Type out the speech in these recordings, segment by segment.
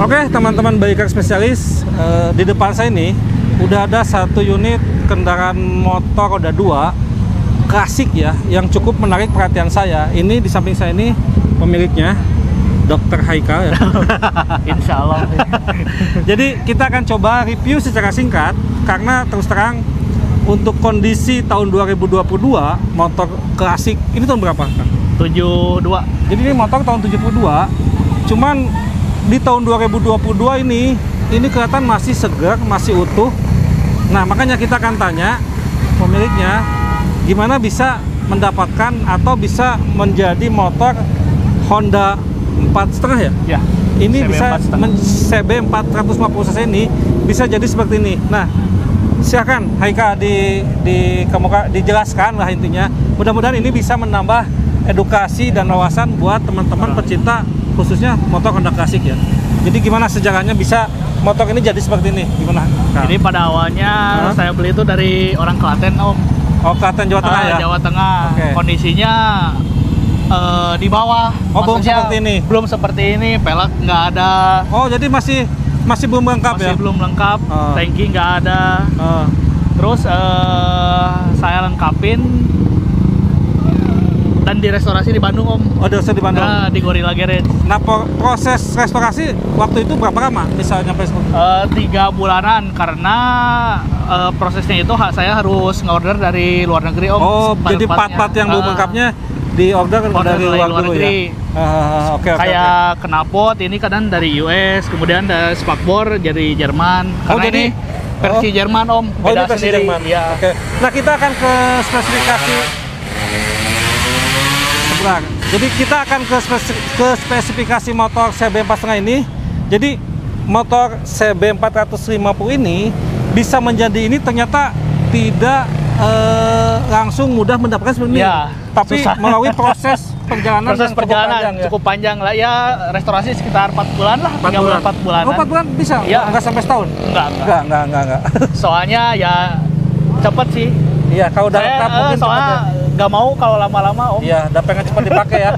Oke, teman-teman biker spesialis, di depan saya ini udah ada satu unit kendaraan motor roda 2 klasik ya, yang cukup menarik perhatian saya. Ini di samping saya ini pemiliknya, Dr. Haikal ya. Insya Allah. Jadi kita akan coba review secara singkat, karena terus terang untuk kondisi tahun 2022 motor klasik ini tahun berapa, Kang? 72. Jadi ini motor tahun 72, cuman di tahun 2022 ini kelihatan masih segar, masih utuh. Nah, makanya kita akan tanya pemiliknya gimana bisa mendapatkan atau bisa menjadi motor Honda 4,5 ya? Ya. Ini CB bisa CB 450 cc ini bisa jadi seperti ini. Nah, silakan Haika dijelaskan lah intinya. Mudah-mudahan ini bisa menambah edukasi dan wawasan buat teman-teman pecinta khususnya motor Honda klasik ya. Jadi gimana sejarahnya bisa motor ini jadi seperti ini? Gimana? Jadi pada awalnya saya beli itu dari orang Klaten, Om. Oh, Klaten, Jawa Tengah ya? Jawa Tengah. Okay. Kondisinya di bawah. Oh, belum seperti ini? Belum seperti ini, pelek nggak ada. Oh, jadi masih belum lengkap ya? Masih belum lengkap, tangki nggak ada. Terus saya lengkapin dan direstorasi di Bandung, Om. Oh, di Bandung? Nah, di Gorilla Garage. Nah, proses restorasi waktu itu berapa lama? Misalnya sampai 3 bulanan, karena prosesnya itu saya harus ngorder dari luar negeri, Om. Oh, jadi part-part yang belum lengkapnya di order dari luar negeri ya? Oke. Kayak knalpot ini kadang dari US, kemudian ada spakbor dari Jerman. Karena jadi ini versi Jerman, Om. Oh, ini versi Jerman. Ya. Oke. Nah, kita akan ke spesifikasi. Jadi kita akan ke spesifikasi motor CB 4,5 ini. Jadi motor CB 450 ini bisa menjadi ini ternyata tidak langsung mudah mendapatkan seperti ini. Ya, tapi susah. Melalui proses perjalanan cukup panjang lah ya, restorasi sekitar 4 bulan lah, 4 bulan. Oh, 4 bulan bisa? Ya. Enggak sampai setahun? Enggak. Soalnya ya cepet sih. Iya, kalau udah lengkap mungkin soalnya nggak mau kalau lama-lama, Om. Iya, udah pengen cepat dipakai ya.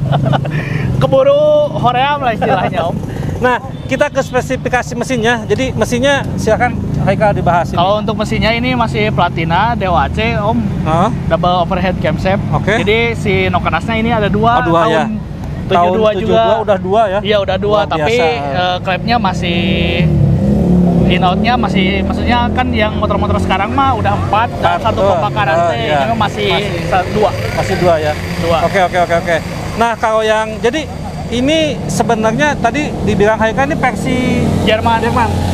Keburu hoream lah istilahnya, Om. Nah, kita ke spesifikasi mesinnya. Jadi mesinnya silakan Haikal dibahas ini. Kalau untuk mesinnya ini masih Platina DOAC, Om. Double overhead camshaft. Oke. Jadi si Nokanasnya ini ada 2. Oh, 2 ya. Tahun 72 juga. Udah 2 ya? Iya, udah 2, tapi klepnya masih in-out-nya masih, maksudnya kan yang motor-motor sekarang mah udah 4 dan 1 pompa karante, ini masih 2. Masih 2 ya? 2. Oke. Nah, kalau yang, jadi ini sebenarnya tadi dibilang Haikal ini versi Jerman.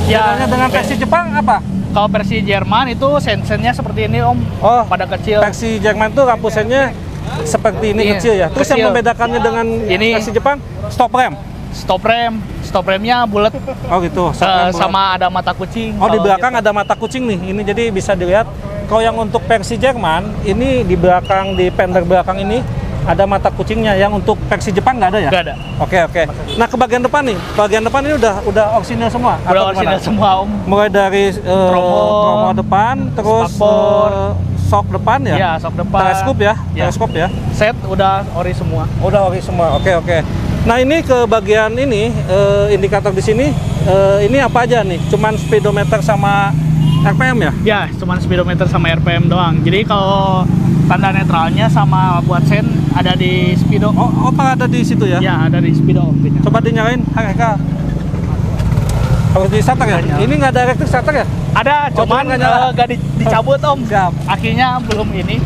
Ya, bedanya dengan versi Jepang apa? Kalau versi Jerman itu sen-sennya seperti ini, Om. Oh, pada kecil. Versi Jerman tuh lampu sennya seperti ini, kecil ya. Terus yang membedakannya dengan ini versi Jepang, stop remnya bulat. Oh gitu. Sama ada mata kucing. Oh, di belakang ada mata kucing nih. Ini jadi bisa dilihat. Kalau yang untuk versi Jerman, ini di belakang, di fender belakang ini ada mata kucingnya. Yang untuk versi Jepang nggak ada ya? Nggak ada. Oke. Nah, ke bagian depan nih. Bagian depan ini udah orisinil semua. Udah orisinil semua, Om. Mulai dari tromo depan, terus sok depan ya? Iya, sok depan. Teleskop ya? Set udah ori semua. Oke. Nah, ini ke bagian ini indikator di sini ini apa aja nih? Cuman speedometer sama RPM ya? Ya, cuman speedometer sama RPM doang. Jadi kalau tanda netralnya sama buat sen ada di speedo. Oh, ada di situ ya? Ya, ada di speedo. Coba dinyalain, Haikal. Harus di starter ya? Ini nggak ada elektrik starter ya? Ada, cuman nggak dicabut, Om. Siap. Akhirnya belum ini.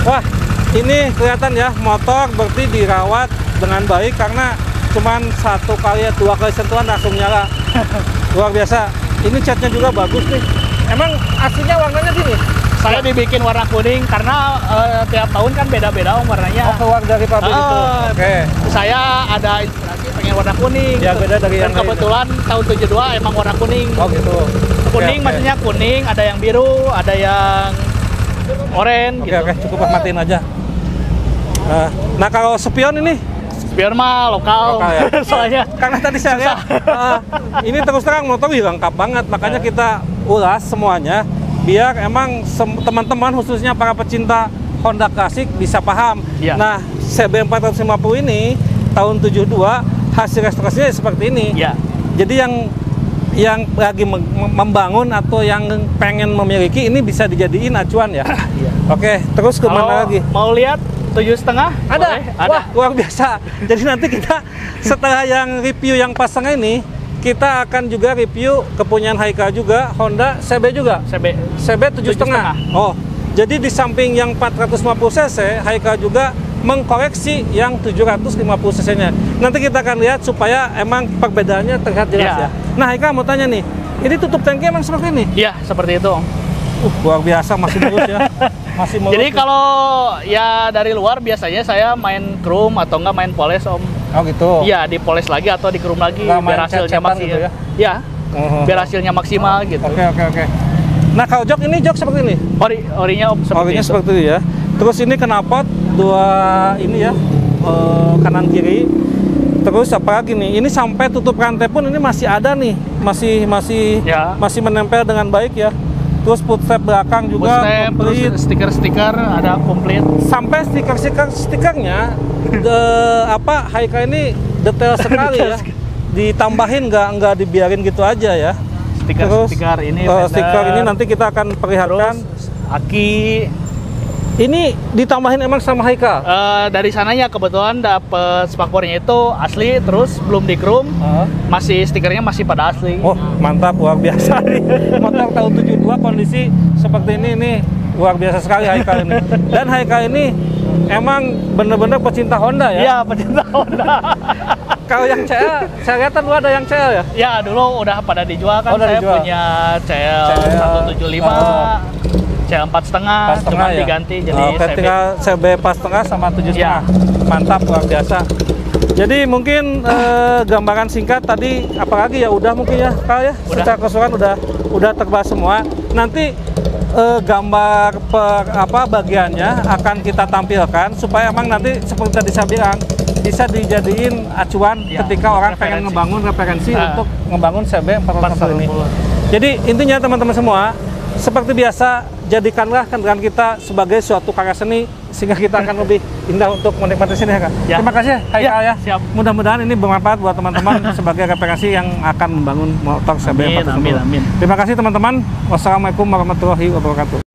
Wah, ini kelihatan ya, motor berarti dirawat dengan baik karena cuman 1 kali 2 kali sentuhan langsung nyala. Luar biasa. Ini catnya juga bagus nih. Emang aslinya warnanya gini? Saya dibikin warna kuning karena tiap tahun kan beda-beda, Om, warnanya. Oh, keluar dari pabrik itu. Oke. Saya ada inspirasi pengen warna kuning. Ya, beda dari yang lain. Kebetulan tahun 72 emang warna kuning. Oh, gitu. Kuning maksudnya kuning, ada yang biru, ada yang oranye gitu. Oke, cukup matiin aja. Nah, kalau spion ini? Spion mah lokal ya? soalnya. Karena tadi saya lihat ini terus terang motor lengkap banget, makanya kita ulas semuanya biar emang teman-teman khususnya para pecinta Honda klasik bisa paham. Ya. Nah, CB 450 ini tahun 72 hasil restorasinya seperti ini. Ya. Jadi yang lagi membangun atau yang pengen memiliki ini bisa dijadiin acuan ya. Iya. Oke, terus kemana lagi? Mau lihat 7,5? Ada. Boleh? Ada. Wah, luar biasa. Jadi nanti kita setelah yang review yang pasang ini, kita akan juga review kepunyaan Haikal juga, Honda CB juga. CB 7,5. Oh, jadi di samping yang 450 cc, Haikal juga mengkoreksi yang 750 cc-nya. Nanti kita akan lihat supaya emang perbedaannya terlihat jelas ya. Nah, Haikal mau tanya nih, ini tutup tangki emang seperti ini? Iya, seperti itu. Luar biasa, masih mulus ya. Masih mulus. Jadi kalau ya dari luar biasanya saya main chrome atau enggak main poles, Om. Oh gitu. Iya, dipoles lagi atau di chrome lagi Nggak biar main hasilnya cet-cetan maksimal. gitu ya? Iya. Biar hasilnya maksimal gitu. Oke. Nah, kalau jok ini jok seperti ini? Orinya Om seperti itu. Seperti itu ya. Terus ini knalpot dua ini ya, kanan kiri. Terus apa lagi nih? Ini sampai tutup rantai pun ini masih ada nih, masih menempel dengan baik ya. Terus footstep belakang juga komplit. Stiker-stiker ada komplit. Sampai stikernya Haikal ini detail sekali ya. Ditambahin nggak dibiarin gitu aja ya. Stiker ini stiker ini nanti kita akan perlihatkan. Aki ini ditambahin emang sama Haikal? Dari sananya kebetulan dapet spakbornya itu asli, terus belum di chrome, masih stikernya masih pada asli. Oh mantap, luar biasa nih. Motor tahun 72 kondisi seperti ini luar biasa sekali Haikal ini. Dan Haikal ini emang bener-bener pecinta Honda ya? Iya, pecinta Honda. Kalau yang CL, saya lihat dulu ada yang CL ya? Ya, dulu udah pada dijual kan. Saya dijual. punya CL 175, CL 4,5, cuma ya? diganti jadi CB. Tinggal CB 4,5 sama 7,5. Ya. Mantap, luar biasa. Jadi mungkin gambaran singkat tadi apalagi ya udah mungkin ya Kal ya. Secara keseluruhan udah terbahas semua. Nanti gambar bagiannya akan kita tampilkan supaya emang nanti seperti tadi saya bilang bisa dijadiin acuan ketika orang pengen ngebangun referensi untuk ngebangun CB 450 ini. Jadi intinya teman-teman semua, seperti biasa jadikanlah kendaraan kita sebagai suatu karya seni sehingga kita akan lebih indah untuk menikmati sini ya Kak. Ya. Terima kasih Haikal ya. Siap. Mudah-mudahan ini bermanfaat buat teman-teman sebagai referensi yang akan membangun motor CB 450. Amin. Terima kasih teman-teman. Wassalamualaikum warahmatullahi wabarakatuh.